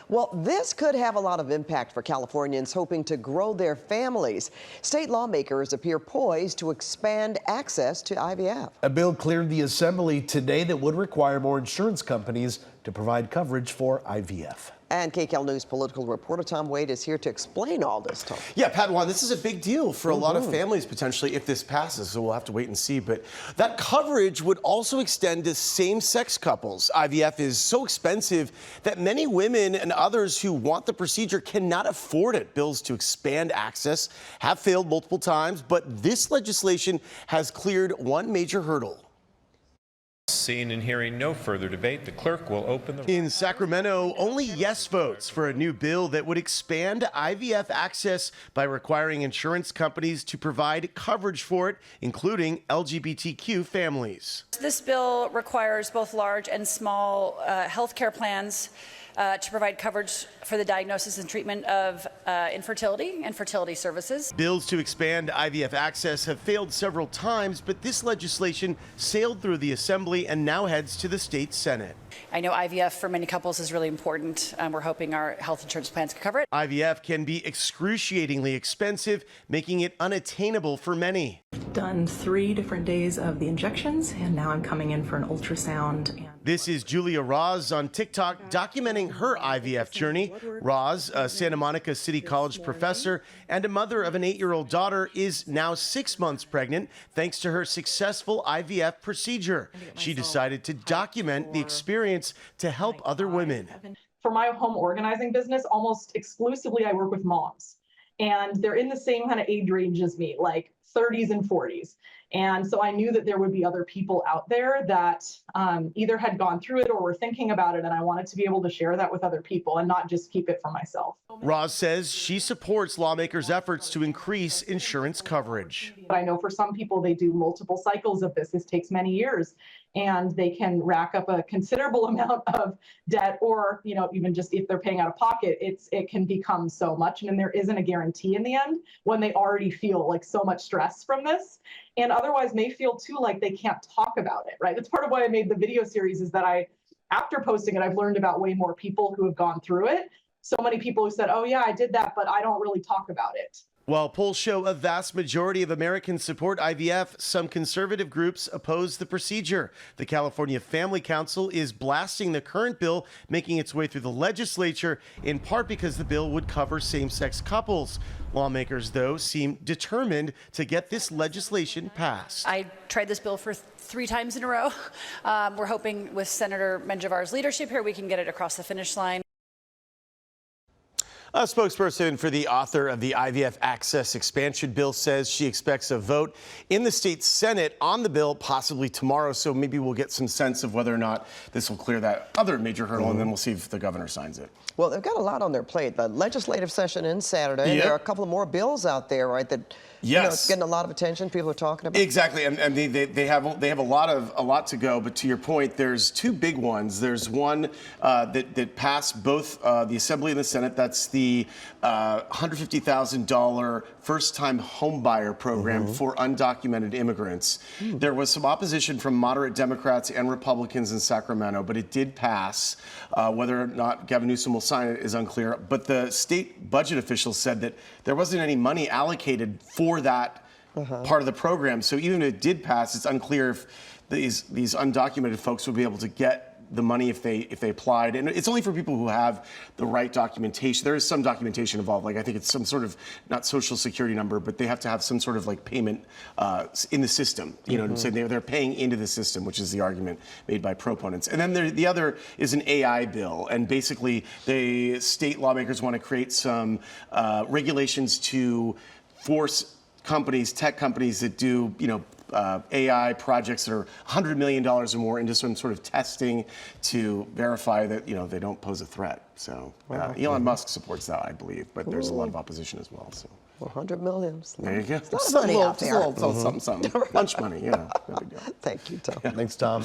Well, this could have a lot of impact for Californians hoping to grow their families. State lawmakers appear poised to expand access to IVF. A bill cleared the assembly today that would require more insurance companies to provide coverage for IVF. And KCAL News political reporter Tom Wade is here to explain all this, Tom. Yeah, Padawan, this is a big deal for a lot of families potentially if this passes, so we'll have to wait and see. But that coverage would also extend to same-sex couples. IVF is so expensive that many women and others who want the procedure cannot afford it. Bills to expand access have failed multiple times, but this legislation has cleared one major hurdle. Seeing and hearing no further debate, the clerk will open the... In Sacramento, only yes votes for a new bill that would expand IVF access by requiring insurance companies to provide coverage for it, including LGBTQ families. This bill requires both large and small healthcare plans to provide coverage for the diagnosis and treatment of infertility and fertility services. Bills to expand IVF access have failed several times, but this legislation sailed through the Assembly and now heads to the state Senate. I know IVF for many couples is really important. We're hoping our health insurance plans can cover it. IVF can be excruciatingly expensive, making it unattainable for many. Done 3 different days of the injections, and now I'm coming in for an ultrasound. This is Julia Roz on TikTok documenting her IVF journey. Roz, a Santa Monica City College professor and a mother of an 8-year-old daughter, is now 6 months pregnant thanks to her successful IVF procedure. She decided to document the experience to help other women. For my home organizing business, almost exclusively I work with moms, and they're in the same kind of age range as me, like 30s and 40s. And so I knew that there would be other people out there that either had gone through it or were thinking about it, and I wanted to be able to share that with other people and not just keep it for myself. Roz says she supports lawmakers' efforts to increase insurance coverage. But I know for some people, they do multiple cycles of this. This takes many years, and they can rack up a considerable amount of debt, or, you know, even just if they're paying out of pocket, it can become so much. And there isn't a guarantee in the end when they already feel like so much stress from this, and otherwise may feel too like they can't talk about it, right? That's part of why I made the video series, is that after posting it, I've learned about way more people who have gone through it. So many people who said, oh yeah, I did that, but I don't really talk about it. While polls show a vast majority of Americans support IVF, some conservative groups oppose the procedure. The California Family Council is blasting the current bill making its way through the legislature, in part because the bill would cover same-sex couples. Lawmakers, though, seem determined to get this legislation passed. I tried this bill for 3 times in a row. We're hoping with Senator Menjivar's leadership here, we can get it across the finish line. A spokesperson for the author of the IVF access expansion bill says she expects a vote in the state Senate on the bill possibly tomorrow. So maybe we'll get some sense of whether or not this will clear that other major hurdle, and then we'll see if the governor signs it. Well, they've got a lot on their plate. The legislative session ends Saturday. Yep. There are a couple of more bills out there, right, that you know, it's getting a lot of attention. People are talking about. Exactly, and they have a lot to go. But to your point, there's 2 big ones. There's one that passed both the Assembly and the Senate. That's the $150,000 first-time homebuyer program for undocumented immigrants. There was some opposition from moderate Democrats and Republicans in Sacramento, but it did pass. Whether or not Gavin Newsom will sign it is unclear. But the state budget officials said that there wasn't any money allocated for that part of the program. So even if it did pass, it's unclear if these undocumented folks would be able to get the money if they applied. And it's only for people who have the right documentation. There is some documentation involved, like I think it's some sort of, not social security number, but they have to have some sort of like payment in the system, you know, so they're paying into the system, which is the argument made by proponents. And then the other is an AI bill, and basically the state lawmakers want to create some regulations to force companies, tech companies that do, you know, AI projects that are $100 million or more into some sort of testing to verify that, you know, they don't pose a threat. So Elon Musk supports that, I believe, but there's a lot of opposition as well. So 100 million. There you go. It's a lot of money out there. Something. Lunch money, you know. No big deal. Thank you, Tom. Thanks, Tom.